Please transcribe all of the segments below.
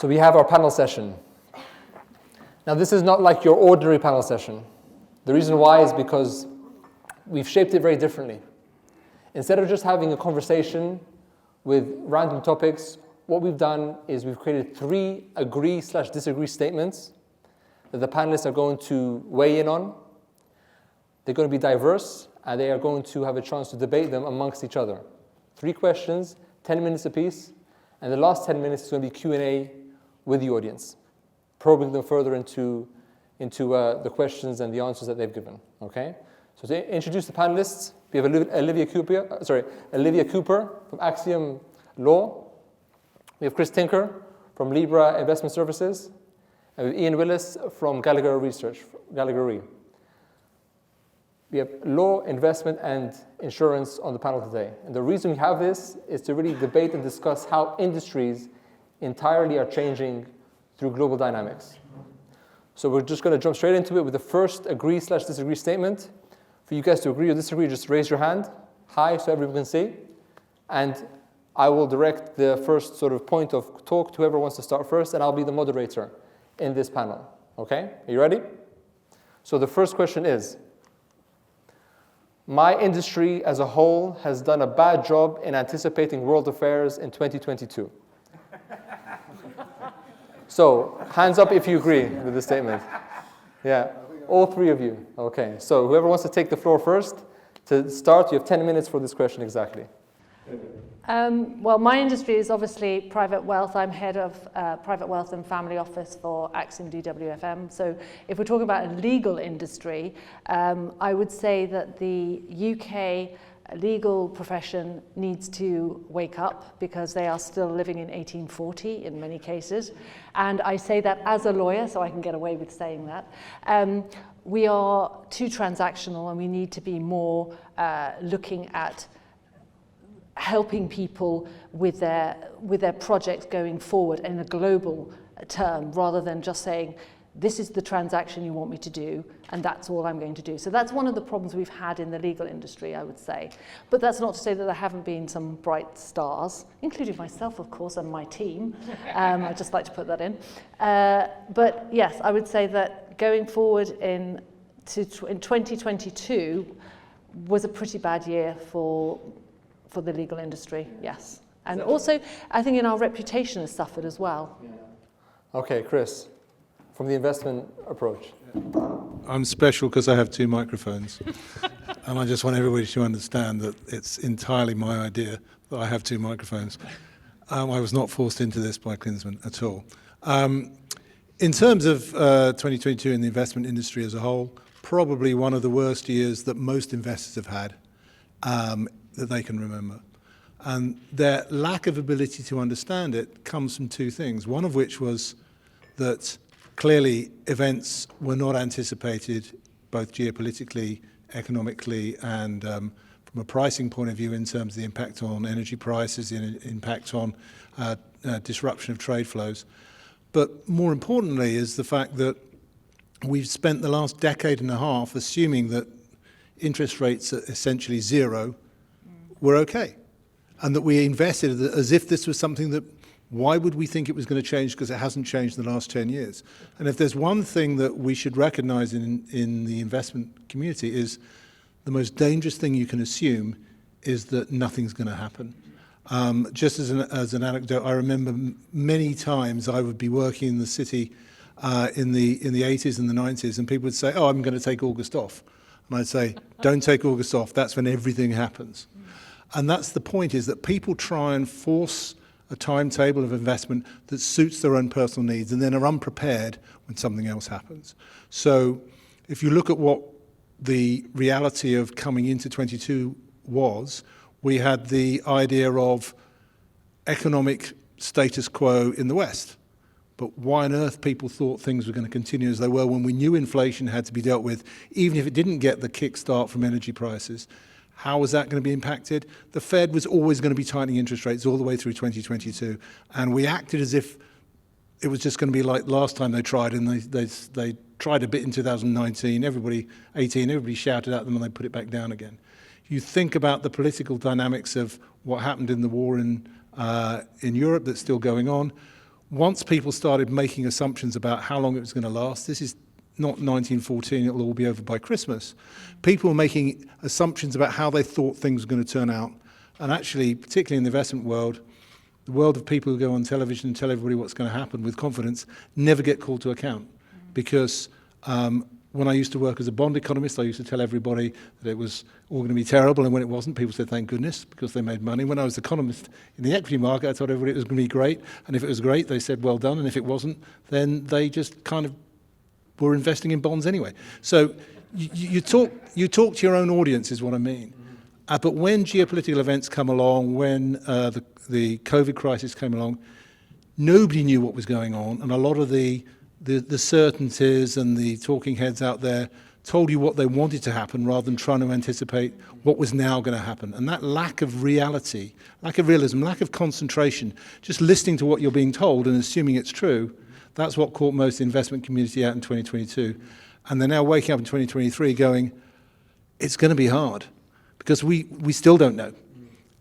So we have our panel session. Now this is not like your ordinary panel session. The reason why is because we've shaped it very differently. Instead of just having a conversation with random topics, what we've done is we've created 3 agree/disagree statements that the panelists are going to weigh in on. They're going to be diverse, and they are going to have a chance to debate them amongst each other. 3 questions, 10 minutes apiece, and the last 10 minutes is going to be Q&A with the audience, probing them further into the questions and the answers that they've given. Okay? So to introduce the panelists, we have Olivia Cooper from Axiom Law. We have Chris Tinker from Libra Investment Services, and we have Iain Willis from Gallagher Re. We have law, investment, and insurance on the panel today. And the reason we have this is to really debate and discuss how industries entirely are changing through global dynamics. So we're just going to jump straight into it with the first agree/disagree statement. For you guys to agree or disagree, just raise your hand high so everyone can see. And I will direct the first sort of point of talk to whoever wants to start first, and I'll be the moderator in this panel. Okay? Are you ready? So the first question is, my industry as a whole has done a bad job in anticipating world affairs in 2022. So, hands up if you agree with this statement. Yeah, all 3 of you. Okay, so whoever wants to take the floor first, to start, you have 10 minutes for this question exactly. Well, my industry is obviously private wealth. I'm head of private wealth and family office for Axiom DWFM. So if we're talking about a legal industry, I would say that the UK legal profession needs to wake up because they are still living in 1840 in many cases. And I say that as a lawyer, so I can get away with saying that. We are too transactional, and we need to be more looking at helping people with their projects going forward in a global term, rather than just saying, this is the transaction you want me to do, and that's all I'm going to do. So that's one of the problems we've had in the legal industry, I would say. But that's not to say that there haven't been some bright stars, including myself, of course, and my team. I'd just like to put that in. But yes, I would say that going forward in 2022 was a pretty bad year for the legal industry, yes. And also, I think our reputation has suffered as well. Yeah. Okay, Chris, from the investment approach. I'm special because I have 2 microphones. And I just want everybody to understand that it's entirely my idea that I have 2 microphones. I was not forced into this by Klisman at all. In terms of 2022 in the investment industry as a whole, probably one of the worst years that most investors have had that they can remember. And their lack of ability to understand it comes from 2 things. One of which was that clearly events were not anticipated, both geopolitically, economically, and from a pricing point of view in terms of the impact on energy prices, the impact on disruption of trade flows. But more importantly is the fact that we've spent the last decade and a half assuming that interest rates at essentially 0 were okay, and that we invested as if this was something that, why would we think it was going to change, because it hasn't changed in the last 10 years. And if there's one thing that we should recognize in the investment community, is the most dangerous thing you can assume is that nothing's going to happen. Just as an anecdote, I remember many times I would be working in the city in the 80s and the 90s, and people would say, oh, I'm going to take August off. And I'd say, don't take August off, that's when everything happens. And that's the point, is that people try and force a timetable of investment that suits their own personal needs, and then are unprepared when something else happens. So if you look at what the reality of coming into 22 was, we had the idea of economic status quo in the West. But why on earth people thought things were going to continue as they were when we knew inflation had to be dealt with, even if it didn't get the kickstart from energy prices? How was that going to be impacted? The Fed was always going to be tightening interest rates all the way through 2022. And we acted as if it was just going to be like last time they tried, and they tried a bit in 2019, everybody shouted at them and they put it back down again. You think about the political dynamics of what happened in the war in Europe that's still going on. once people started making assumptions about how long it was going to last, this is not 1914, it'll all be over by Christmas. People were making assumptions about how they thought things were going to turn out. And actually, particularly in the investment world, the world of people who go on television and tell everybody what's going to happen with confidence never get called to account. Because when I used to work as a bond economist, I used to tell everybody that it was all going to be terrible, and when it wasn't, people said thank goodness, because they made money. When I was an economist in the equity market, I told everybody it was going to be great, and if it was great, they said well done, and if it wasn't, then they just kind of were investing in bonds anyway. So you talk to your own audience is what I mean. But when geopolitical events come along, when the COVID crisis came along, nobody knew what was going on, and a lot of the certainties and the talking heads out there told you what they wanted to happen rather than trying to anticipate what was now going to happen. And that lack of reality, lack of realism, lack of concentration, just listening to what you're being told and assuming it's true, that's what caught most of the investment community out in 2022. And they're now waking up in 2023 going, it's going to be hard, because we still don't know.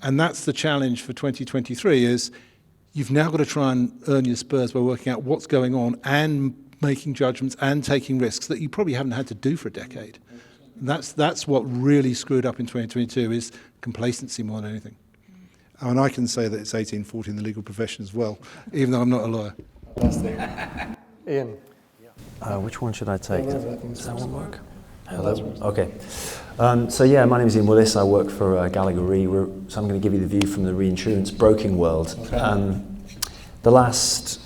And that's the challenge for 2023 is you've now got to try and earn your spurs by working out what's going on and making judgments and taking risks that you probably haven't had to do for a decade. And that's what really screwed up in 2022 is complacency more than anything. And I can say that it's 1840 in the legal profession as well, even though I'm not a lawyer. Iain. Which one should I take? Does that one work? Hello? Okay. So yeah, my name is Iain Willis. I work for Gallagher Re. So I'm going to give you the view from the reinsurance broking world. Okay. The last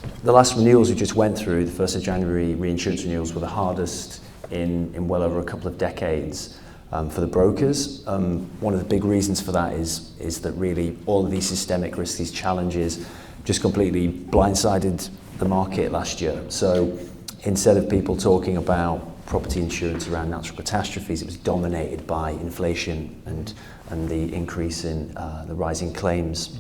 renewals we just went through, the 1st of January reinsurance renewals, were the hardest in well over a couple of decades for the brokers. One of the big reasons for that is that really all of these systemic risks, these challenges, just completely blindsided the market last year. So instead of people talking about property insurance around natural catastrophes, it was dominated by inflation and the increase in the rising claims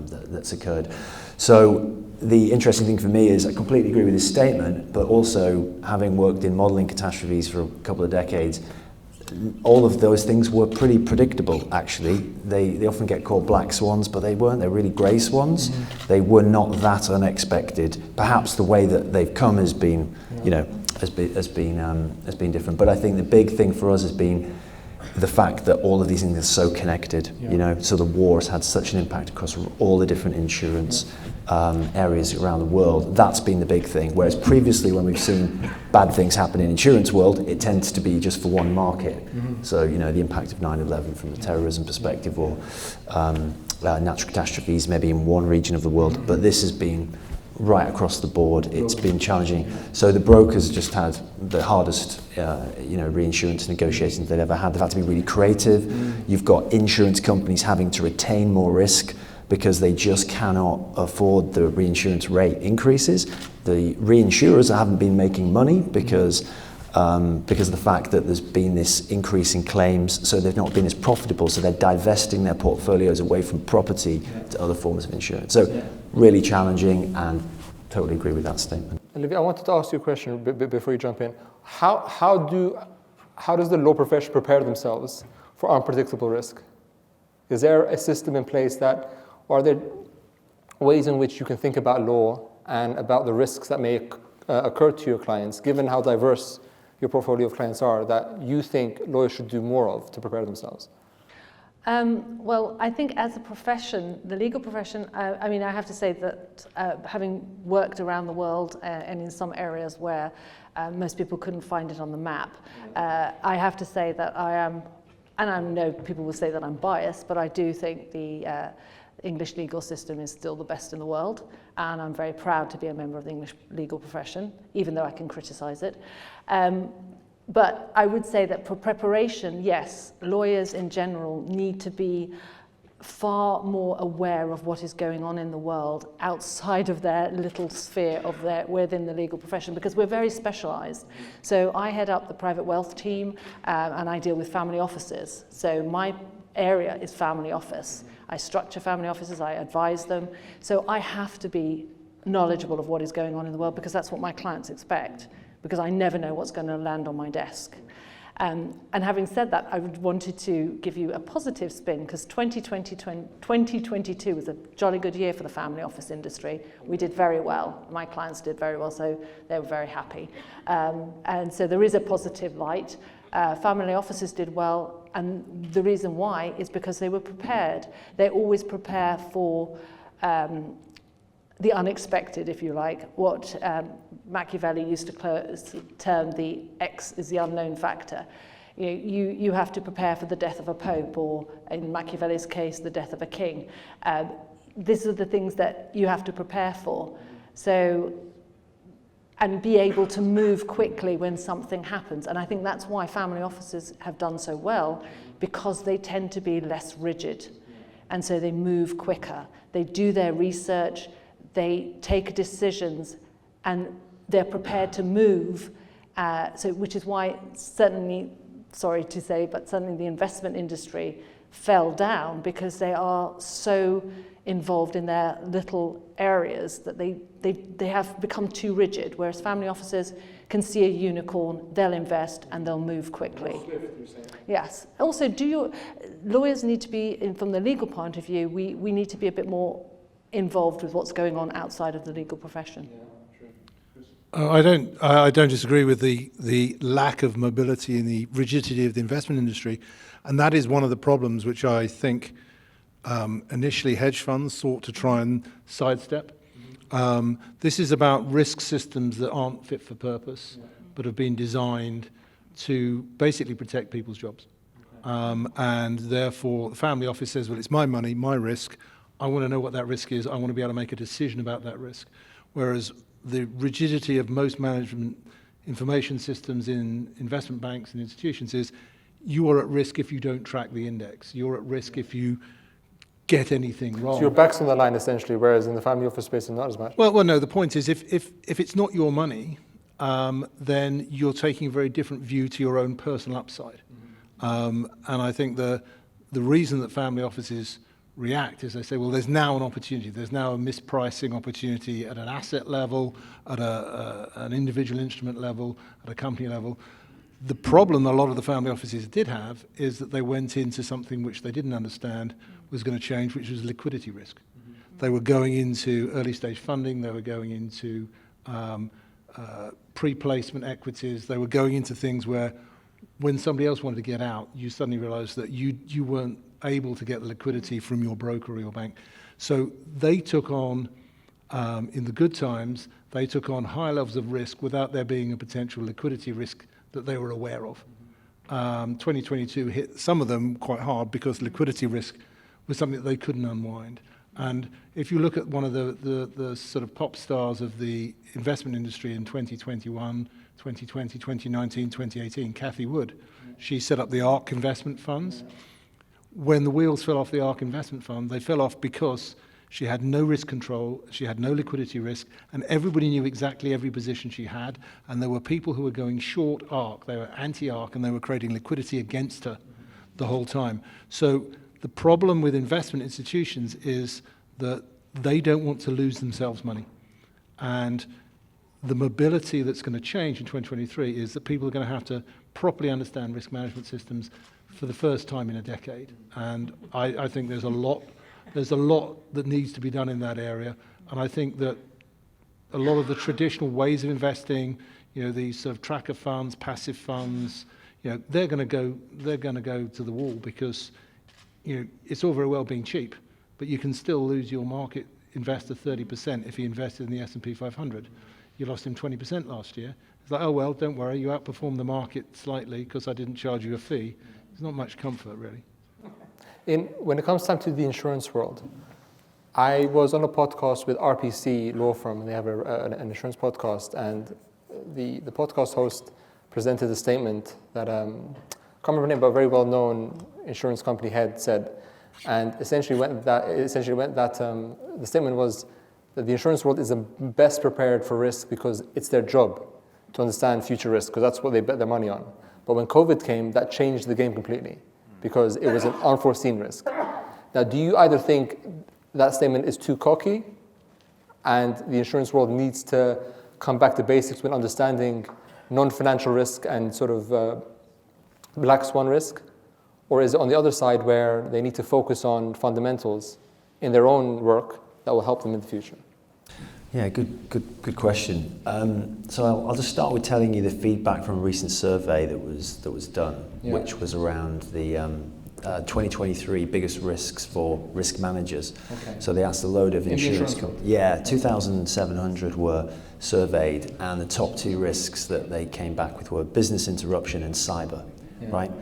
that's occurred. So the interesting thing for me is I completely agree with this statement, but also having worked in modelling catastrophes for a couple of decades, all of those things were pretty predictable, actually. They often get called black swans, but they weren't. They're really grey swans. They were not that unexpected. Perhaps the way that they've come has been, has been different. But I think the big thing for us has been the fact that all of these things are so connected. So the war has had such an impact across all the different insurance areas around the world. That's been the big thing. Whereas previously, when we've seen bad things happen in the insurance world, it tends to be just for one market. So the impact of 9/11 from the terrorism perspective, or natural catastrophes maybe in one region of the world. But this has been right across the board. It's been challenging. So the brokers just had the hardest, reinsurance negotiations they've ever had. They've had to be really creative. You've got insurance companies having to retain more risk because they just cannot afford the reinsurance rate increases. The reinsurers haven't been making money because of the fact that there's been this increase in claims, so they've not been as profitable, so they're divesting their portfolios away from property to other forms of insurance. So really challenging, and totally agree with that statement. Olivia, I wanted to ask you a question before you jump in. How does the law profession prepare themselves for unpredictable risk? Is there a system in place or are there ways in which you can think about law and about the risks that may occur to your clients, given how diverse your portfolio of clients are, that you think lawyers should do more of to prepare themselves? Well, I think as a profession, the legal profession, I have to say that having worked around the world and in some areas where most people couldn't find it on the map, I have to say that I am, and I know people will say that I'm biased, but I do think the English legal system is still the best in the world, and I'm very proud to be a member of the English legal profession, even though I can criticise it. But I would say that for preparation, yes, lawyers in general need to be far more aware of what is going on in the world outside of their little sphere of within the legal profession, because we're very specialised. So I head up the private wealth team, and I deal with family offices. So my area is family office. I structure family offices, I advise them. So I have to be knowledgeable of what is going on in the world, because that's what my clients expect, because I never know what's going to land on my desk. And having said that, I wanted to give you a positive spin, because 2022 was a jolly good year for the family office industry. We did very well. My clients did very well, so they were very happy. And so there is a positive light. Family offices did well, and the reason why is because they were prepared. They always prepare for the unexpected, if you like, what Machiavelli used to term the X is the unknown factor. You have to prepare for the death of a pope, or in Machiavelli's case, the death of a king. These are the things that you have to prepare for. So, and be able to move quickly when something happens. And I think that's why family offices have done so well, because they tend to be less rigid. And so they move quicker. They do their research, they take decisions, and they're prepared to move. Which is why certainly, sorry to say, but certainly the investment industry fell down, because they are so involved in their little areas that they have become too rigid, whereas family offices can see a unicorn, they'll invest, and they'll move quickly. Yes. Also, lawyers need to be, from the legal point of view, we need to be a bit more involved with what's going on outside of the legal profession. I don't disagree with the lack of mobility and the rigidity of the investment industry, and that is one of the problems which I think initially hedge funds sought to try and sidestep. This is about risk systems that aren't fit for purpose, but have been designed to basically protect people's jobs. And therefore, the family office says, well, it's my money, my risk. I want to know what that risk is. I want to be able to make a decision about that risk. Whereas the rigidity of most management information systems in investment banks and institutions is you are at risk if you don't track the index. You're at risk if you get anything wrong. So your back's on the line, essentially, whereas in the family office space, it's not as much. Well, no, the point is if it's not your money, then you're taking a very different view to your own personal upside. And I think the reason that family offices react is they say, well, there's now an opportunity. There's now a mispricing opportunity at an asset level, at an individual instrument level, at a company level. The problem a lot of the family offices did have is that they went into something which they didn't understand was going to change, which was liquidity risk. They were going into early stage funding. They were going into pre-placement equities. They were going into things where when somebody else wanted to get out, you suddenly realized that you weren't able to get the liquidity from your broker or your bank. So they took on, in the good times, they took on high levels of risk without there being a potential liquidity risk that they were aware of. 2022 hit some of them quite hard because liquidity risk was something that they couldn't unwind. And if you look at one of the sort of pop stars of the investment industry in 2021, 2020, 2019, 2018, Cathie Wood, she set up the ARC investment funds. When the wheels fell off the ARC investment fund, they fell off because she had no risk control, she had no liquidity risk, and everybody knew exactly every position she had, and there were people who were going short ARC, they were anti-ARC, and they were creating liquidity against her the whole time. So the problem with investment institutions is that they don't want to lose themselves money. And the mobility that's going to change in 2023 is that people are going to have to properly understand risk management systems for the first time in a decade. And I think there's a lot that needs to be done in that area. And I think that a lot of the traditional ways of investing, these sort of tracker funds, passive funds, they're going to go to the wall because it's all very well being cheap, but you can still lose your market investor 30% if he invested in the S&P 500. You lost him 20% last year. It's like, oh well, don't worry, you outperformed the market slightly because I didn't charge you a fee. There's not much comfort, really. When it comes time to the insurance world, I was on a podcast with RPC law firm, and they have an insurance podcast, and the podcast host presented a statement that I can't remember her name, but a very well-known insurance company head said, and essentially the statement was that the insurance world is the best prepared for risk because it's their job to understand future risk, because that's what they bet their money on. But when COVID came, that changed the game completely because it was an unforeseen risk. Now, do you either think that statement is too cocky and the insurance world needs to come back to basics when understanding non-financial risk and sort of black swan risk? Or is it on the other side where they need to focus on fundamentals in their own work that will help them in the future? Yeah, good question. So I'll just start with telling you the feedback from a recent survey that was done, which was around the 2023 biggest risks for risk managers. Okay. So they asked a load of insurance companies. Yeah, 2,700 were surveyed, and the top two risks that they came back with were business interruption and cyber, right?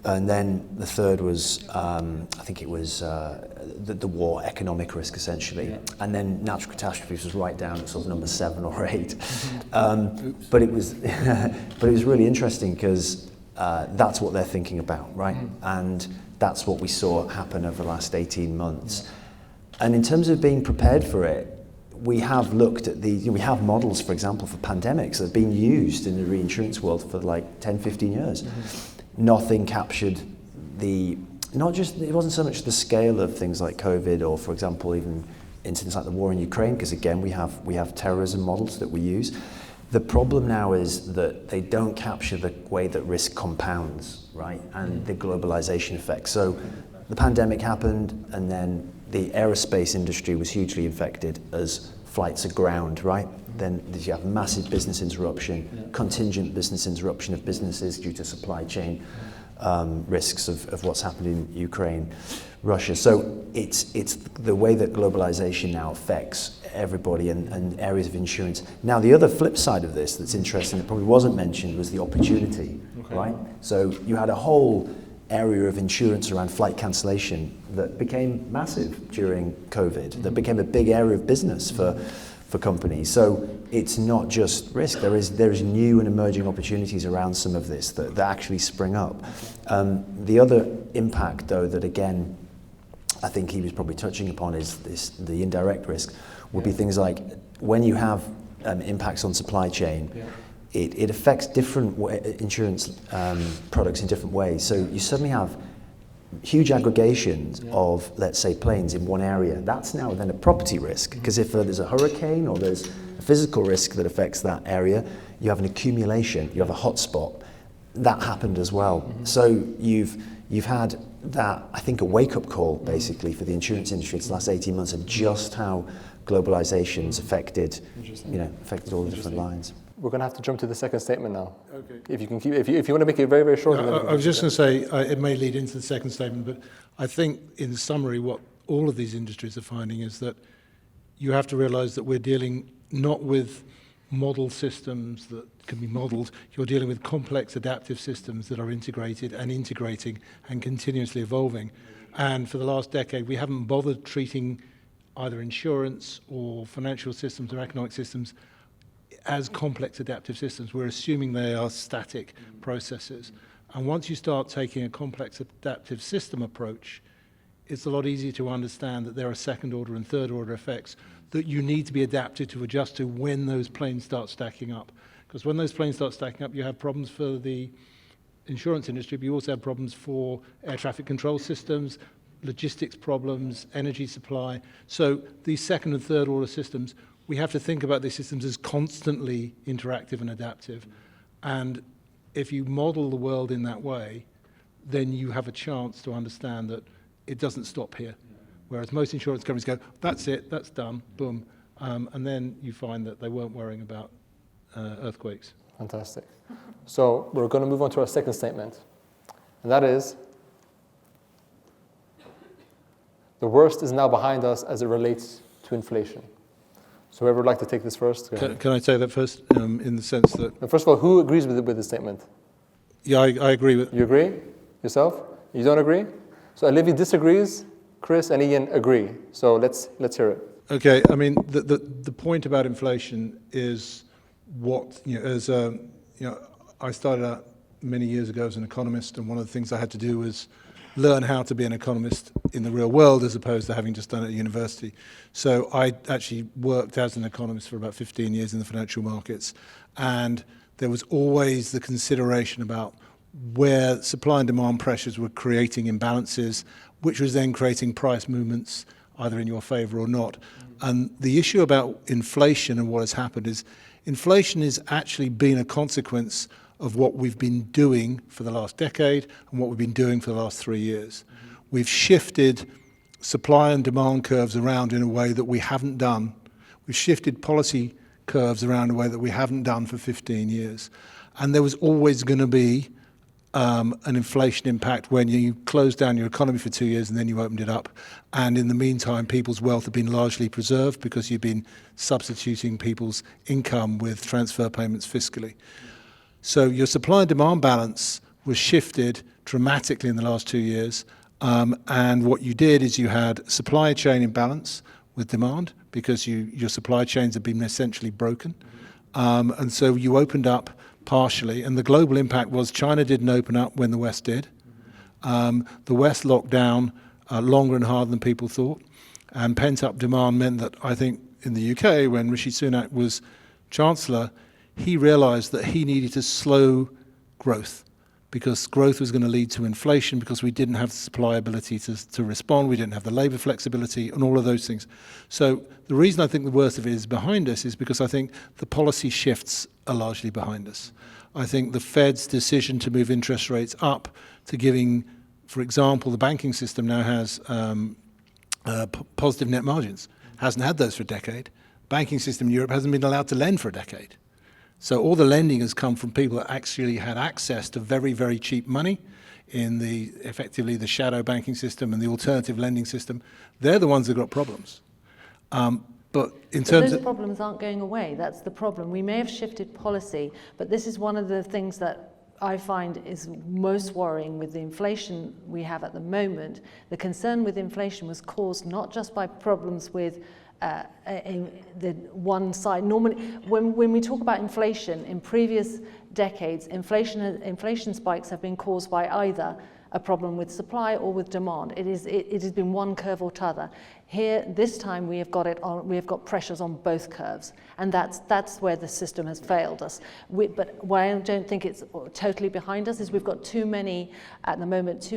And then the third was, I think it was the war, economic risk essentially. And then natural catastrophes was right down at sort of number 7 or 8. But it was, but it was really interesting because that's what they're thinking about, right? And that's what we saw happen over the last 18 months. And in terms of being prepared for it, we have looked at we have models, for example, for pandemics that have been used in the reinsurance world for like 10, 15 years. Nothing captured it wasn't so much the scale of things like COVID or, for example, even incidents like the war in Ukraine, because again, we have terrorism models that we use. The problem now is that they don't capture the way that risk compounds, right? And the globalization effect. So the pandemic happened, and then the aerospace industry was hugely affected as flights are ground, right? Then you have massive business interruption, contingent business interruption of businesses due to supply chain risks of what's happened in Ukraine, Russia. So it's the way that globalization now affects everybody and areas of insurance. Now, the other flip side of this that's interesting that probably wasn't mentioned was the opportunity, right? So you had a whole area of insurance around flight cancellation that became massive during COVID, that became a big area of business for companies. So it's not just risk, there is new and emerging opportunities around some of this that actually spring up. The other impact, though, that again, I think he was probably touching upon is the indirect risk would be things like when you have impacts on supply chain, it affects different insurance products in different ways. So you suddenly have huge aggregations of, let's say, planes in one area. That's now then a property risk, because if there's a hurricane or there's a physical risk that affects that area, you have an accumulation, you have a hotspot. That happened as well. So you've had that, I think, a wake-up call basically for the insurance industry the last 18 months of just how globalization's affected all the different lines. We're going to have to jump to the second statement now. Okay. If you can keep, if you want to make it very, very short. I was just going to say, it may lead into the second statement, but I think in summary, what all of these industries are finding is that you have to realize that we're dealing not with model systems that can be modeled, you're dealing with complex adaptive systems that are integrated and integrating and continuously evolving. And for the last decade, we haven't bothered treating either insurance or financial systems or economic systems as complex adaptive systems. We're assuming they are static processes. And once you start taking a complex adaptive system approach, it's a lot easier to understand that there are second order and third order effects that you need to be adapted to adjust to when those planes start stacking up. Because when those planes start stacking up, you have problems for the insurance industry, but you also have problems for air traffic control systems, logistics problems, energy supply. So these second and third order systems, we have to think about these systems as constantly interactive and adaptive. And if you model the world in that way, then you have a chance to understand that it doesn't stop here. Whereas most insurance companies go, that's it, that's done, boom. And then you find that they weren't worrying about earthquakes. Fantastic. So we're going to move on to our second statement. And that is, the worst is now behind us as it relates to inflation. So whoever would like to take this first? Can I take that first, in the sense that... First of all, who agrees with this statement? Yeah, I agree with... You agree? Yourself? You don't agree? So Olivia disagrees, Chris and Iain agree. So let's hear it. Okay, I mean, the point about inflation is what, I started out many years ago as an economist, and one of the things I had to do was learn how to be an economist in the real world as opposed to having just done it at university. So I actually worked as an economist for about 15 years in the financial markets, and there was always the consideration about where supply and demand pressures were creating imbalances, which was then creating price movements either in your favor or not. And the issue about inflation and what has happened is inflation has actually been a consequence of what we've been doing for the last decade and what we've been doing for the last 3 years. We've shifted supply and demand curves around in a way that we haven't done. We've shifted policy curves around in a way that we haven't done for 15 years. And there was always going to be an inflation impact when you closed down your economy for 2 years and then you opened it up. And in the meantime, people's wealth had been largely preserved because you've been substituting people's income with transfer payments fiscally. So your supply and demand balance was shifted dramatically in the last 2 years. And what you did is you had supply chain imbalance with demand because your supply chains have been essentially broken. And so you opened up partially, and the global impact was China didn't open up when the West did. The West locked down longer and harder than people thought, and pent-up demand meant that I think in the UK, when Rishi Sunak was Chancellor, he realised that he needed to slow growth because growth was going to lead to inflation because we didn't have the supply ability to respond, we didn't have the labour flexibility and all of those things. So the reason I think the worst of it is behind us is because I think the policy shifts are largely behind us. I think the Fed's decision to move interest rates up to giving, for example, the banking system now has positive net margins. Hasn't had those for a decade. Banking system in Europe hasn't been allowed to lend for a decade. So all the lending has come from people that actually had access to very, very cheap money in effectively the shadow banking system and the alternative lending system. They're the ones that got problems. But those problems aren't going away. That's the problem. We may have shifted policy, but this is one of the things that I find is most worrying with the inflation we have at the moment. The concern with inflation was caused not just by problems with the one side. Normally, when we talk about inflation in previous decades, inflation spikes have been caused by either a problem with supply or with demand. It has been one curve or t'other. Here, this time we have got pressures on both curves, and that's where the system has failed us. But why I don't think it's totally behind us is we've got too many at the moment,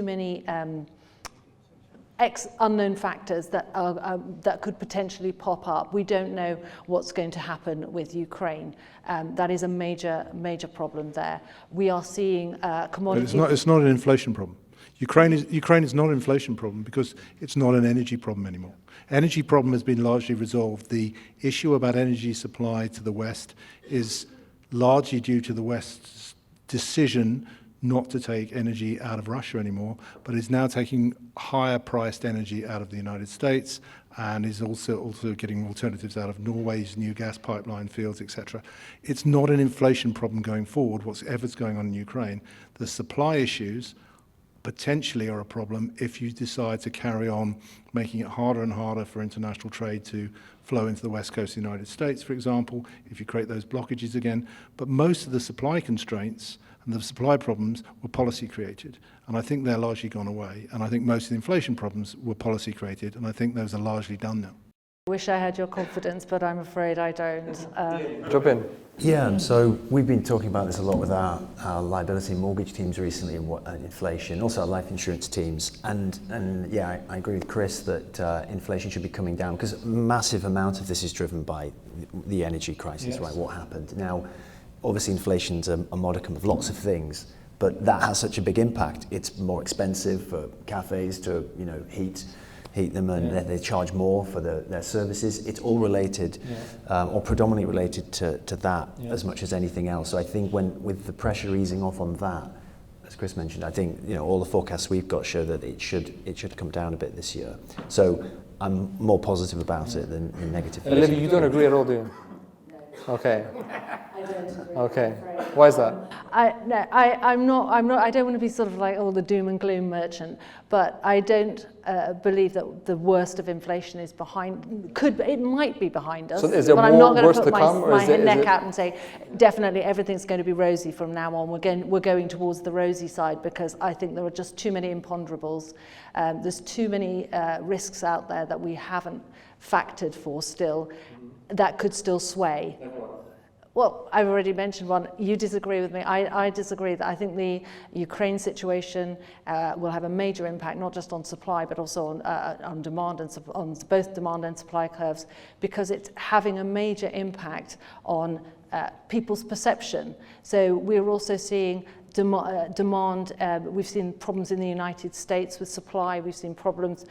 unknown factors that could potentially pop up. We don't know what's going to happen with Ukraine. That is a major problem there. We are seeing commodities. But it's not an inflation problem. Ukraine is not an inflation problem because it's not an energy problem anymore. Energy problem has been largely resolved. The issue about energy supply to the West is largely due to the West's decision not to take energy out of Russia anymore, but is now taking higher priced energy out of the United States and is also getting alternatives out of Norway's new gas pipeline fields, etc. It's not an inflation problem going forward, whatever's going on in Ukraine. The supply issues potentially are a problem if you decide to carry on making it harder and harder for international trade to flow into the west coast of the United States, for example, if you create those blockages again. But most of the supply constraints and the supply problems were policy created, and I think they're largely gone away. And I think most of the inflation problems were policy created, and I think those are largely done now. I wish I had your confidence, but I'm afraid I don't. Jump in. Yeah, so we've been talking about this a lot with our liability and mortgage teams recently, and inflation, also our life insurance teams. And yeah, I agree with Chris that inflation should be coming down because a massive amount of this is driven by the energy crisis, yes. Right? What happened? Now, obviously inflation's a modicum of lots of things, but that has such a big impact. It's more expensive for cafes to heat them, and they charge more for their services. It's all related, or predominantly related to that as much as anything else. So I think with the pressure easing off on that, as Chris mentioned, I think all the forecasts we've got show that it should come down a bit this year. So I'm more positive about it than negative. Olivia, you don't agree at all, do you? Okay. I don't agree. Okay. Why is that? I'm not. I don't want to be sort of like the doom and gloom merchant, but I don't believe that the worst of inflation is behind. It might be behind us. So is there but more I'm not going worse to to put come, my neck out and say definitely everything's going to be rosy from now on. We're going towards the rosy side because I think there are just too many imponderables. There's too many risks out there that we haven't factored for still, that could still sway. Well, I've already mentioned one. You disagree with me. I disagree that I think the Ukraine situation will have a major impact, not just on supply, but also on demand and on both demand and supply curves, because it's having a major impact on people's perception. So we're also seeing demand. We've seen problems in the United States with supply. We've seen problems.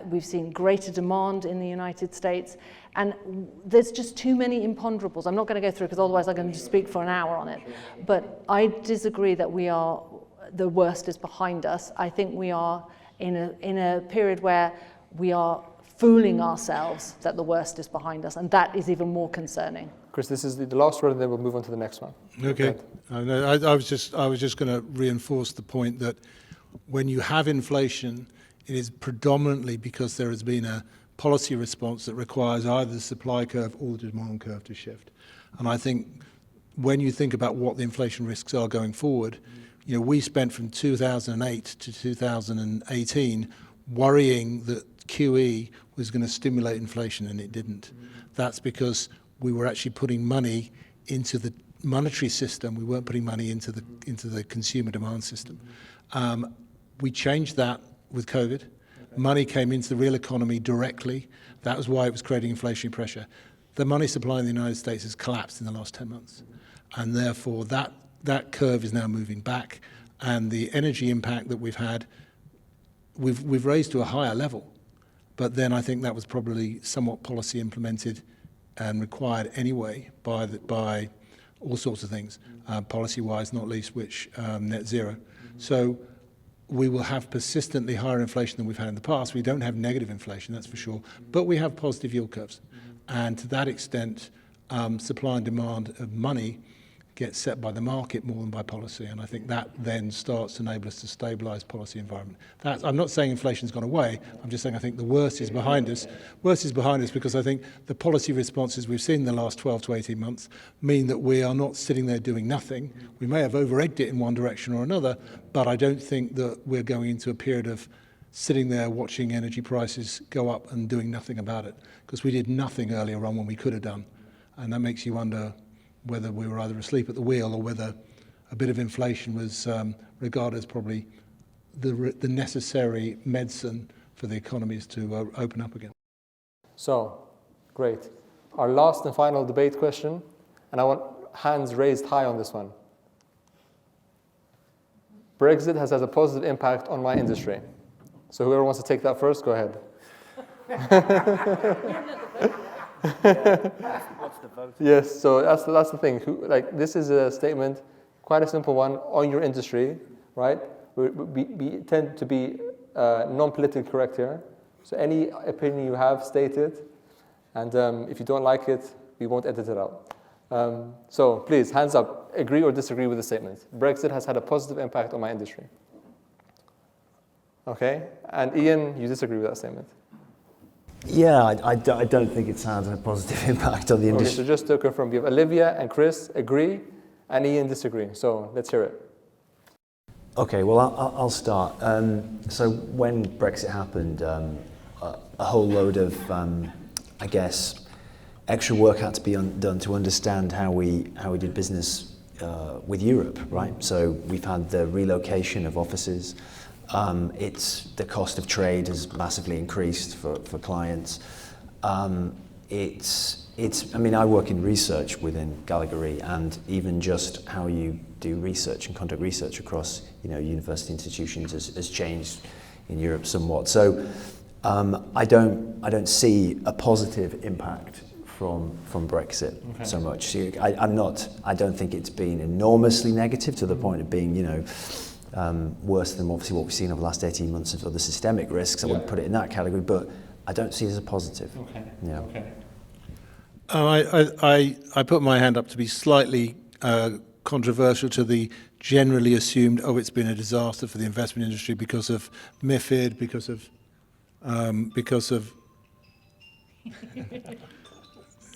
We've seen greater demand in the United States. And there's just too many imponderables. I'm not going to go through because otherwise I'm going to speak for an hour on it. But I disagree that the worst is behind us. I think we are in a period where we are fooling ourselves that the worst is behind us, and that is even more concerning. Chris, this is the last word, and then we'll move on to the next one. Okay. I was just going to reinforce the point that when you have inflation, it is predominantly because there has been a policy response that requires either the supply curve or the demand curve to shift. And I think when you think about what the inflation risks are going forward, we spent from 2008 to 2018 worrying that QE was going to stimulate inflation, and it didn't. That's because we were actually putting money into the monetary system. We weren't putting money into the consumer demand system. We changed that with COVID. Money came into the real economy directly. That was why it was creating inflationary pressure. The money supply in the United States has collapsed in the last 10 months. And therefore, that curve is now moving back. And the energy impact that we've had, we've raised to a higher level. But then I think that was probably somewhat policy implemented and required anyway by all sorts of things, policy-wise, not least which net zero. So we will have persistently higher inflation than we've had in the past. We don't have negative inflation, that's for sure, but we have positive yield curves. And to that extent, supply and demand of money gets set by the market more than by policy. And I think that then starts to enable us to stabilise policy environment. I'm not saying inflation's gone away. I'm just saying I think the worst is behind us. Worst is behind us because I think the policy responses we've seen in the last 12 to 18 months mean that we are not sitting there doing nothing. We may have over-egged it in one direction or another, but I don't think that we're going into a period of sitting there watching energy prices go up and doing nothing about it, because we did nothing earlier on when we could have done. And that makes you wonder whether we were either asleep at the wheel or whether a bit of inflation was regarded as probably the necessary medicine for the economies to open up again. So, great. Our last and final debate question, and I want hands raised high on this one. Brexit has had a positive impact on my industry. So whoever wants to take that first, go ahead. What's the vote? Yes, so that's the thing. This is a statement, quite a simple one, on your industry, right? We tend to be non-politically correct here. So any opinion you have, state it. And if you don't like it, we won't edit it out. So please, hands up, agree or disagree with the statement. Brexit has had a positive impact on my industry. Okay, and Iain, you disagree with that statement? Yeah, I don't think it's had a positive impact on the industry. Okay, so just to confirm, we have Olivia and Chris agree, and Iain disagree. So let's hear it. Okay, well, I'll start. So when Brexit happened, a whole load of, I guess, extra work had to be done to understand how we did business with Europe, right? So we've had the relocation of offices. The cost of trade has massively increased for clients. I mean, I work in research within Gallagher, and even just how you do research and conduct research across, university institutions has changed in Europe somewhat. So I don't see a positive impact from Brexit so much. I don't think it's been enormously negative to the point of being, worse than obviously what we've seen over the last 18 months of other systemic risks. I wouldn't put it in that category, but I don't see it as a positive. Okay. Yeah. Okay. I put my hand up to be slightly controversial to the generally assumed, it's been a disaster for the investment industry because of MiFID, because of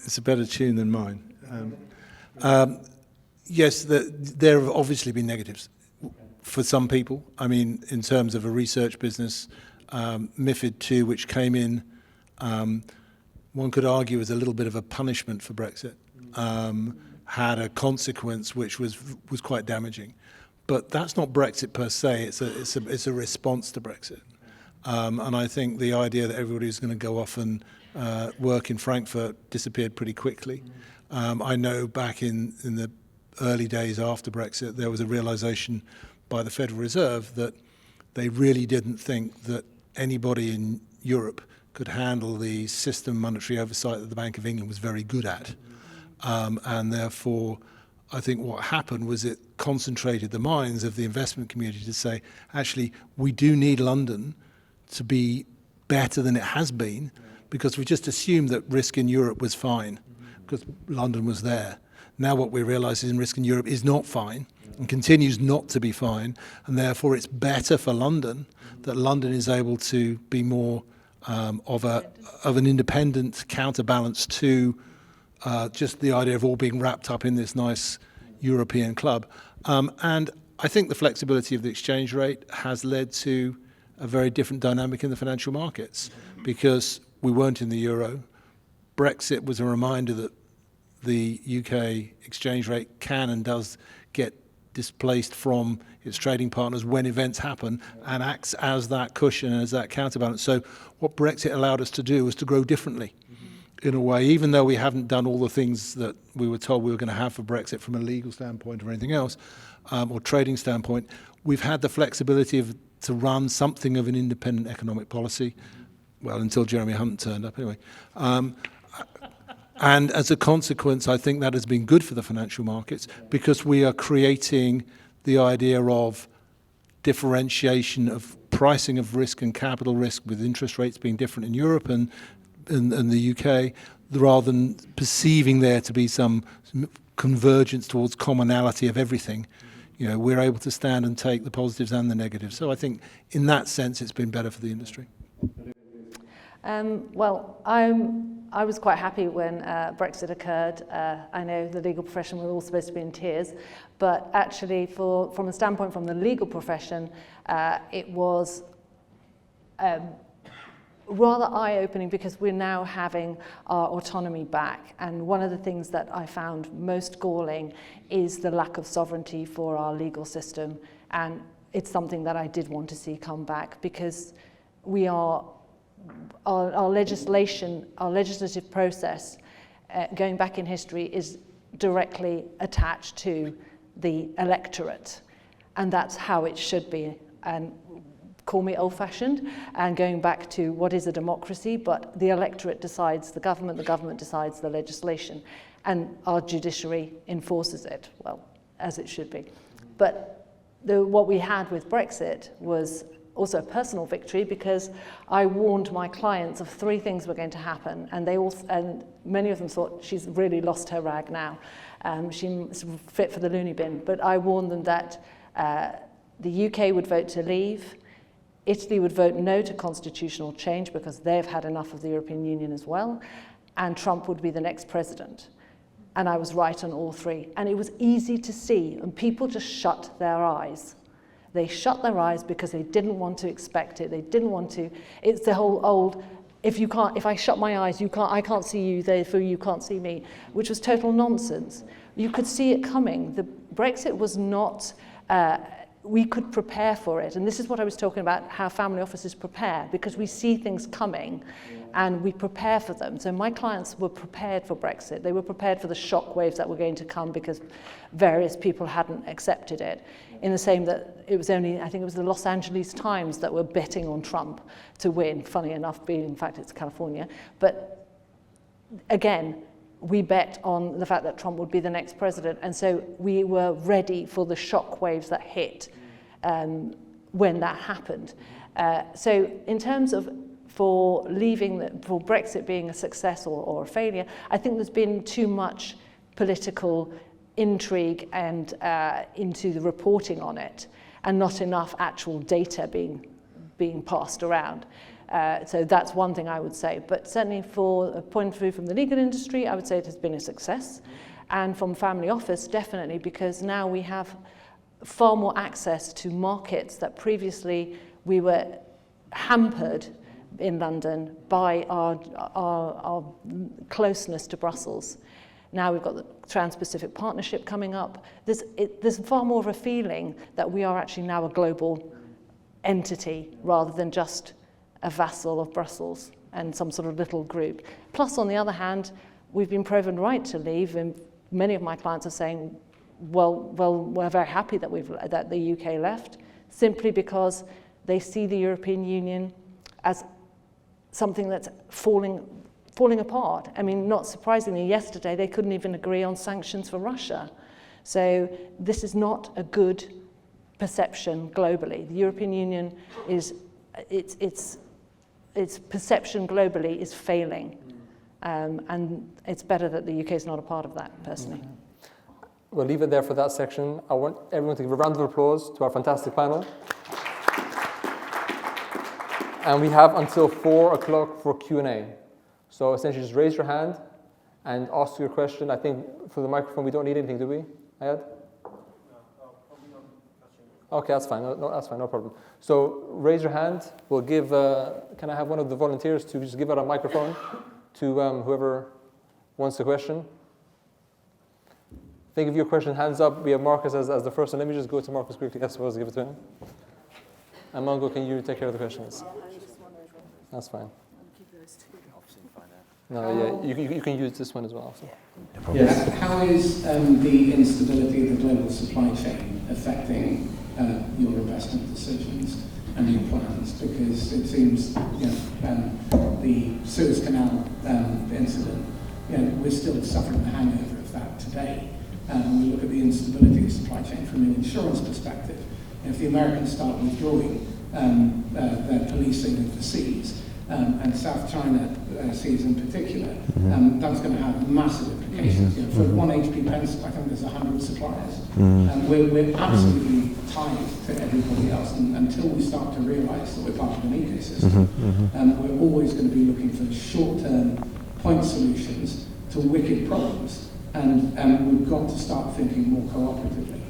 it's a better tune than mine. Yes, there have obviously been negatives for some people. I mean, in terms of a research business, MiFID 2, which came in, one could argue as a little bit of a punishment for Brexit, had a consequence which was quite damaging. But that's not Brexit per se. It's a response to Brexit. And I think the idea that everybody was going to go off and work in Frankfurt disappeared pretty quickly. I know back in the early days after Brexit, there was a realization by the Federal Reserve that they really didn't think that anybody in Europe could handle the system monetary oversight that the Bank of England was very good at. And therefore, I think what happened was it concentrated the minds of the investment community to say, actually, we do need London to be better than it has been, because we just assumed that risk in Europe was fine, because London was there. Now what we realise is risk in Europe is not fine, and continues not to be fine, and therefore it's better for London that London is able to be more of an independent counterbalance to just the idea of all being wrapped up in this nice European club. And I think the flexibility of the exchange rate has led to a very different dynamic in the financial markets, because we weren't in the euro. Brexit was a reminder that the UK exchange rate can and does get displaced from its trading partners when events happen, and acts as that cushion and as that counterbalance. So what Brexit allowed us to do was to grow differently in a way, even though we haven't done all the things that we were told we were going to have for Brexit from a legal standpoint or anything else, or trading standpoint. We've had the flexibility to run something of an independent economic policy, well, until Jeremy Hunt turned up anyway. And as a consequence, I think that has been good for the financial markets, because we are creating the idea of differentiation of pricing of risk and capital risk, with interest rates being different in Europe and the UK, rather than perceiving there to be some convergence towards commonality of everything. You know, we're able to stand and take the positives and the negatives. So I think in that sense, it's been better for the industry. Well, I was quite happy when Brexit occurred. I know the legal profession were all supposed to be in tears, but actually from a standpoint from the legal profession, it was rather eye-opening, because we're now having our autonomy back. And one of the things that I found most galling is the lack of sovereignty for our legal system. And it's something that I did want to see come back, because we are our legislation, our legislative process, going back in history, is directly attached to the electorate, and that's how it should be. And call me old-fashioned, and going back to what is a democracy, but the electorate decides the government decides the legislation, and our judiciary enforces it, well, as it should be. But what we had with Brexit was also a personal victory, because I warned my clients of 3 things were going to happen, and many of them thought, she's really lost her rag now. She's fit for the loony bin. But I warned them that the UK would vote to leave, Italy would vote no to constitutional change because they've had enough of the European Union as well, and Trump would be the next president. And I was right on all 3. And it was easy to see, and people just shut their eyes. They shut their eyes because they didn't want to expect it. They didn't want to. It's the whole old, if I shut my eyes, I can't see you, therefore you can't see me, which was total nonsense. You could see it coming. The Brexit was not, we could prepare for it. And this is what I was talking about, how family offices prepare, because we see things coming and we prepare for them. So my clients were prepared for Brexit. They were prepared for the shock waves that were going to come because various people hadn't accepted it. In the same that it was only, I think it was the Los Angeles Times that were betting on Trump to win, funny enough, being, in fact, it's California. But again, we bet on the fact that Trump would be the next president. And so we were ready for the shock waves that hit when that happened. So in terms of for Brexit being a success or a failure, I think there's been too much political intrigue and into the reporting on it, and not enough actual data being passed around. So that's one thing I would say. But certainly for a point of view from the legal industry, I would say it has been a success. And from family office, definitely, because now we have far more access to markets that previously we were hampered in London by our closeness to Brussels. Now we've got the Trans-Pacific Partnership coming up. There's far more of a feeling that we are actually now a global entity rather than just a vassal of Brussels and some sort of little group. Plus, on the other hand, we've been proven right to leave, and many of my clients are saying, well, we're very happy that the UK left, simply because they see the European Union as something that's falling apart. I mean, not surprisingly, yesterday they couldn't even agree on sanctions for Russia. So this is not a good perception globally. The European Union its perception globally is failing. And it's better that the UK is not a part of that, personally. We'll leave it there for that section. I want everyone to give a round of applause to our fantastic panel. And we have until 4 o'clock for Q&A. So essentially just raise your hand and ask your question. I think for the microphone we don't need anything, do we, Ayad? Okay, that's fine. No, that's fine, no problem. So raise your hand. We'll give, can I have one of the volunteers to just give out a microphone to whoever wants the question? Think of your question, hands up. We have Marcus as the first one. Let me just go to Marcus quickly, I suppose, give it to him. And Mongo, can you take care of the questions? That's fine. No, yeah, you can use this one as well. So. Yes. How is the instability of the global supply chain affecting your investment decisions and your plans? Because it seems, the Suez Canal incident, we're still suffering the hangover of that today. We look at the instability of the supply chain from an insurance perspective. If the Americans start withdrawing their policing of the seas, and South China seas in particular, that's going to have massive implications. For one HP pencil, I think there's 100 suppliers. And we're absolutely tied to everybody else. And until we start to realise that we're part of an ecosystem, we're always going to be looking for short-term point solutions to wicked problems. And we've got to start thinking more cooperatively.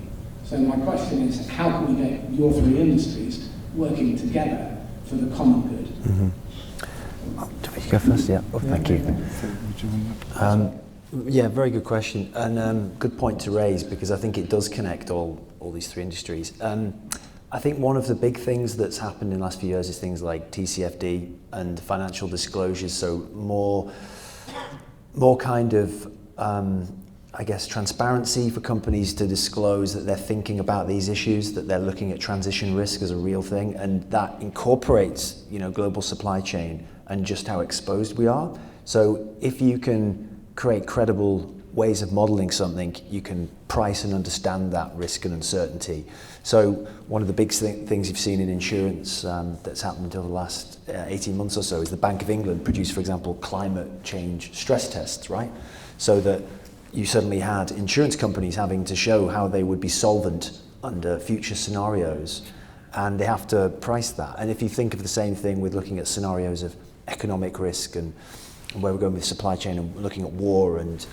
So my question is, how can we get your three industries working together for the common good? Do we go first? Yeah. Oh, thank you. Yeah, very good question, and good point to raise, because I think it does connect all these three industries. I think one of the big things that's happened in the last few years is things like TCFD and financial disclosures, so more kind of I guess transparency for companies to disclose that they're thinking about these issues, that they're looking at transition risk as a real thing, and that incorporates, global supply chain and just how exposed we are. So if you can create credible ways of modeling something, you can price and understand that risk and uncertainty. So one of the big things you've seen in insurance that's happened over the last 18 months or so is the Bank of England produced, for example, climate change stress tests, right? So that you suddenly had insurance companies having to show how they would be solvent under future scenarios, and they have to price that. And if you think of the same thing with looking at scenarios of economic risk and where we're going with supply chain and looking at war and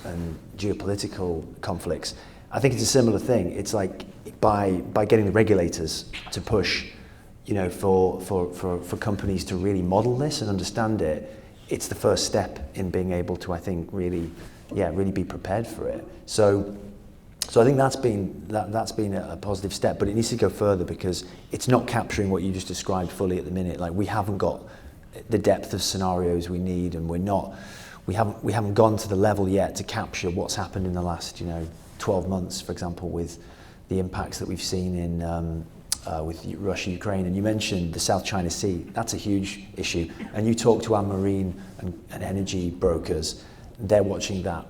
geopolitical conflicts, I think it's a similar thing. It's like by getting the regulators to push, for companies to really model this and understand it, it's the first step in being able to, I think, really be prepared for it. So I think that's been a positive step, but it needs to go further because it's not capturing what you just described fully at the minute. Like, we haven't got the depth of scenarios we need, and we haven't gone to the level yet to capture what's happened in the last 12 months, for example, with the impacts that we've seen in with Russia, Ukraine. And you mentioned the South China Sea. That's a huge issue. And you talk to our marine and energy brokers, they're watching that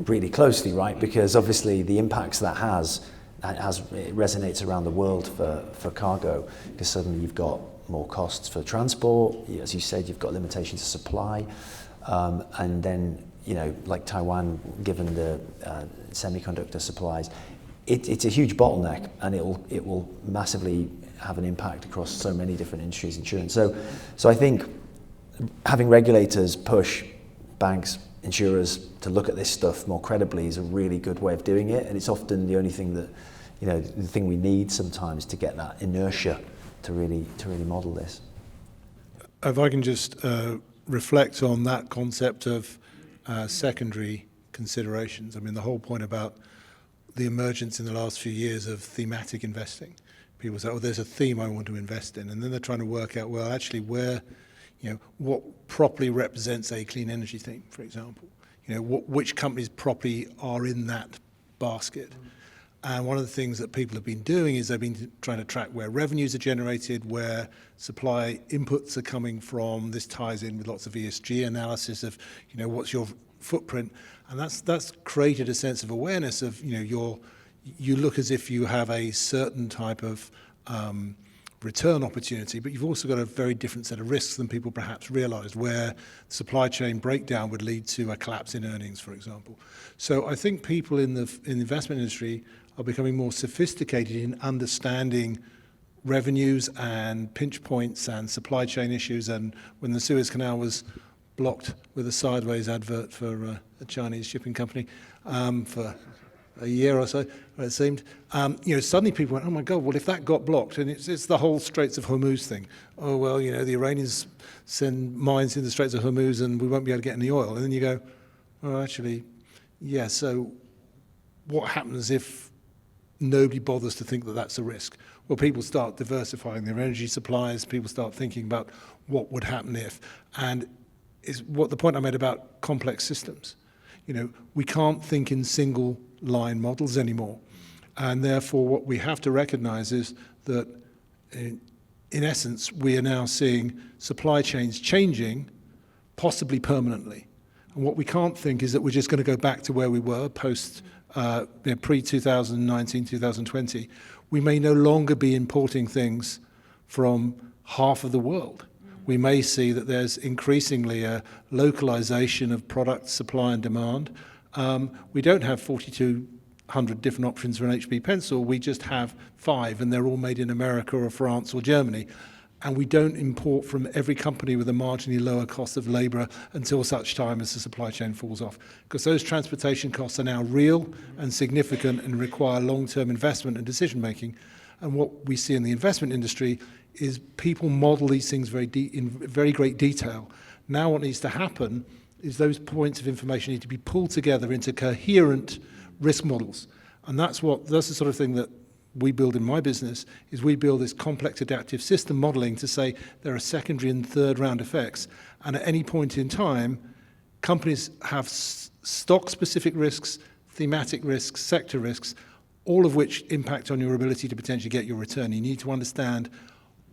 really closely, right? Because obviously the impacts that it resonates around the world for cargo, because suddenly you've got more costs for transport. As you said, you've got limitations of supply. And then, like Taiwan, given the semiconductor supplies, it's a huge bottleneck, and it will massively have an impact across so many different industries, insurance. So I think having regulators push banks, insurers to look at this stuff more credibly is a really good way of doing it, and it's often the only thing that, the thing we need sometimes to get that inertia to really model this. If I can just reflect on that concept of secondary considerations. I mean, the whole point about the emergence in the last few years of thematic investing. People say, oh, there's a theme I want to invest in. And then they're trying to work out, well, actually, where, what properly represents a clean energy theme, for example. Which companies properly are in that basket. And one of the things that people have been doing is they've been trying to track where revenues are generated, where supply inputs are coming from. This ties in with lots of ESG analysis of, what's your footprint. And that's created a sense of awareness of, you look as if you have a certain type of return opportunity, but you've also got a very different set of risks than people perhaps realized, where supply chain breakdown would lead to a collapse in earnings, for example. So I think people in the investment industry are becoming more sophisticated in understanding revenues and pinch points and supply chain issues. And when the Suez Canal was blocked with a sideways advert for a Chinese shipping company for a year or so, it seemed, suddenly people went, oh my God, well, if that got blocked, and it's the whole Straits of Hormuz thing. Oh, well, the Iranians send mines in the Straits of Hormuz and we won't be able to get any oil. And then you go, oh, actually, yeah, so what happens if nobody bothers to think that that's a risk? Well, people start diversifying their energy supplies, people start thinking about what would happen if, and is what the point I made about complex systems. We can't think in single line models anymore. And therefore, what we have to recognize is that, in essence, we are now seeing supply chains changing, possibly permanently. And what we can't think is that we're just going to go back to where we were post pre-2019, 2020. We may no longer be importing things from half of the world. We may see that there's increasingly a localization of product supply and demand. We don't have 4,200 different options for an HB pencil. We just have 5, and they're all made in America or France or Germany. And we don't import from every company with a marginally lower cost of labor until such time as the supply chain falls off. Because those transportation costs are now real and significant and require long-term investment and decision-making. And what we see in the investment industry is people model these things in very great detail. Now what needs to happen is those points of information need to be pulled together into coherent risk models. And that's the sort of thing that we build in my business, is we build this complex adaptive system modeling to say there are secondary and third round effects. And at any point in time, companies have stock-specific risks, thematic risks, sector risks, all of which impact on your ability to potentially get your return. You need to understand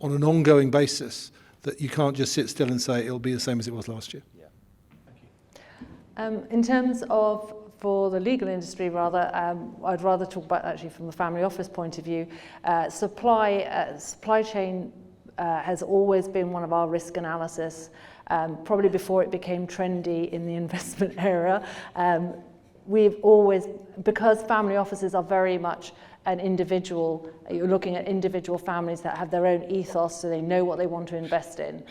on an ongoing basis that you can't just sit still and say it'll be the same as it was last year. Yeah. Thank you. In terms of, for the legal industry rather, I'd rather talk about actually from the family office point of view. Supply chain has always been one of our risk analysis, probably before it became trendy in the investment era. We've always, because family offices are very much an individual, you're looking at individual families that have their own ethos, so they know what they want to invest in.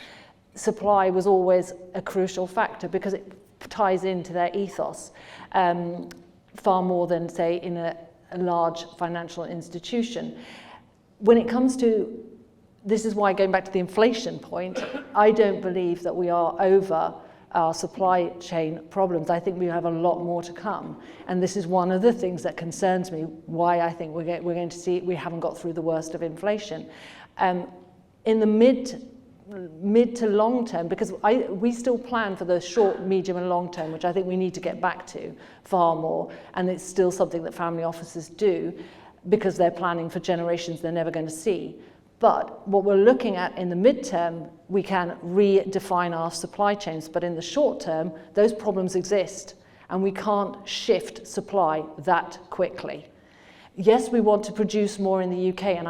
Supply was always a crucial factor because it ties into their ethos far more than, say, in a large financial institution. When it comes to, this is why, going back to the inflation point, I don't believe that we are over our supply chain problems. I think we have a lot more to come. And this is one of the things that concerns me, why I think we're going to see, we haven't got through the worst of inflation. In the mid to long term, because we still plan for the short, medium and long term, which I think we need to get back to far more. And it's still something that family offices do because they're planning for generations they're never going to see. But what we're looking at in the midterm, we can redefine our supply chains. But in the short term, those problems exist and we can't shift supply that quickly. Yes, we want to produce more in the UK, and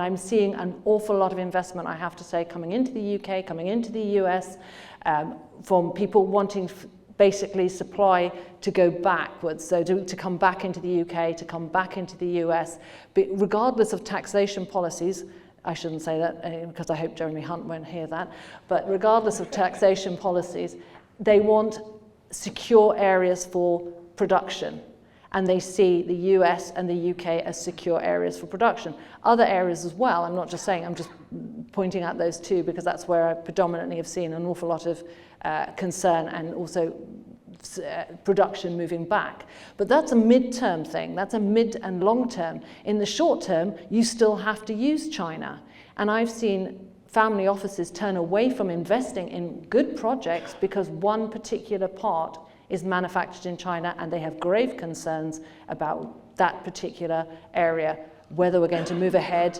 I'm seeing an awful lot of investment, I have to say, coming into the UK, coming into the US, from people wanting basically supply to go backwards, so to come back into the UK, to come back into the US, but regardless of taxation policies. I shouldn't say that because I hope Jeremy Hunt won't hear that, but regardless of taxation policies, they want secure areas for production. And they see the US and the UK as secure areas for production. Other areas as well, I'm not just saying, I'm just pointing out those two because that's where I predominantly have seen an awful lot of concern and also production moving back. But that's a mid-term thing. That's a mid and long term. In the short term, you still have to use China. And I've seen family offices turn away from investing in good projects because one particular part is manufactured in China and they have grave concerns about that particular area, whether we're going to move ahead,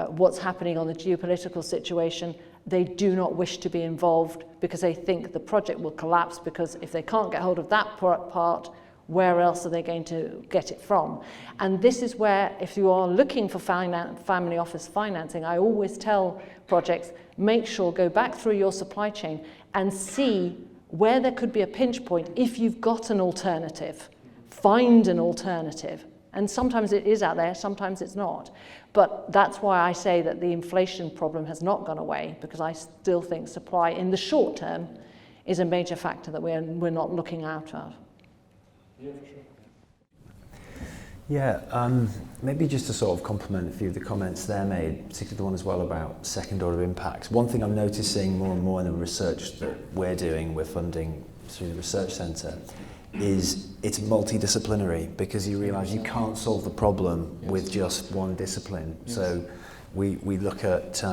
what's happening on the geopolitical situation. They do not wish to be involved because they think the project will collapse, because if they can't get hold of that part, where else are they going to get it from? And this is where, if you are looking for family office financing, I always tell projects, make sure, go back through your supply chain and see where there could be a pinch point if you've got an alternative. Find an alternative. And sometimes it is out there, sometimes it's not. But that's why I say that the inflation problem has not gone away, because I still think supply in the short term is a major factor that we're not looking out of. Yeah, for sure. Yeah, maybe just to sort of complement a few of the comments there made, particularly the one as well about second order impacts. One thing I'm noticing more and more in the research that we're funding through the research centre, is it's multidisciplinary, because you realise you can't solve the problem with just one discipline. Yes. So we look at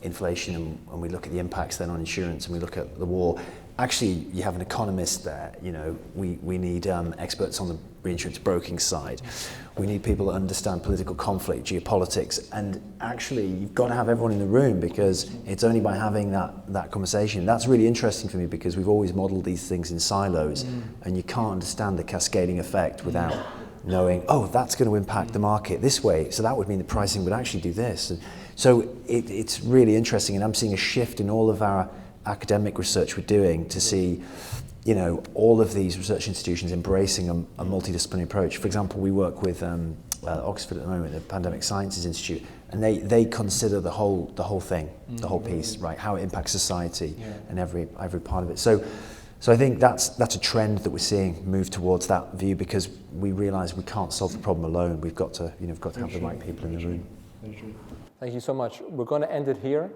inflation and we look at the impacts then on insurance, and we look at the war. Actually, you have an economist there. You know, we need experts on the reinsurance broking side. We need people that understand political conflict, geopolitics, and actually you've got to have everyone in the room, because it's only by having that conversation. That's really interesting for me, because we've always modelled these things in silos, and you can't understand the cascading effect without knowing, oh, that's going to impact the market this way, so that would mean the pricing would actually do this. And so it's really interesting, and I'm seeing a shift in all of our academic research we're doing to see, you know, all of these research institutions embracing a multidisciplinary approach. For example, we work with Oxford at the moment, the Pandemic Sciences Institute, and they consider the whole thing, the whole piece, right? How it impacts society and every part of it. So I think that's a trend that we're seeing move towards that view, because we realise we can't solve the problem alone. We've got to have the right people in the room. Thank you so much. We're going to end it here.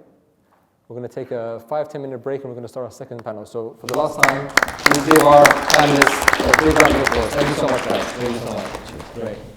We're going to take a 5-10 minute break, and we're going to start our second panel. So for the last time, please give our panelists a big round of applause. Thank you so much, guys. Thank you so much. Great.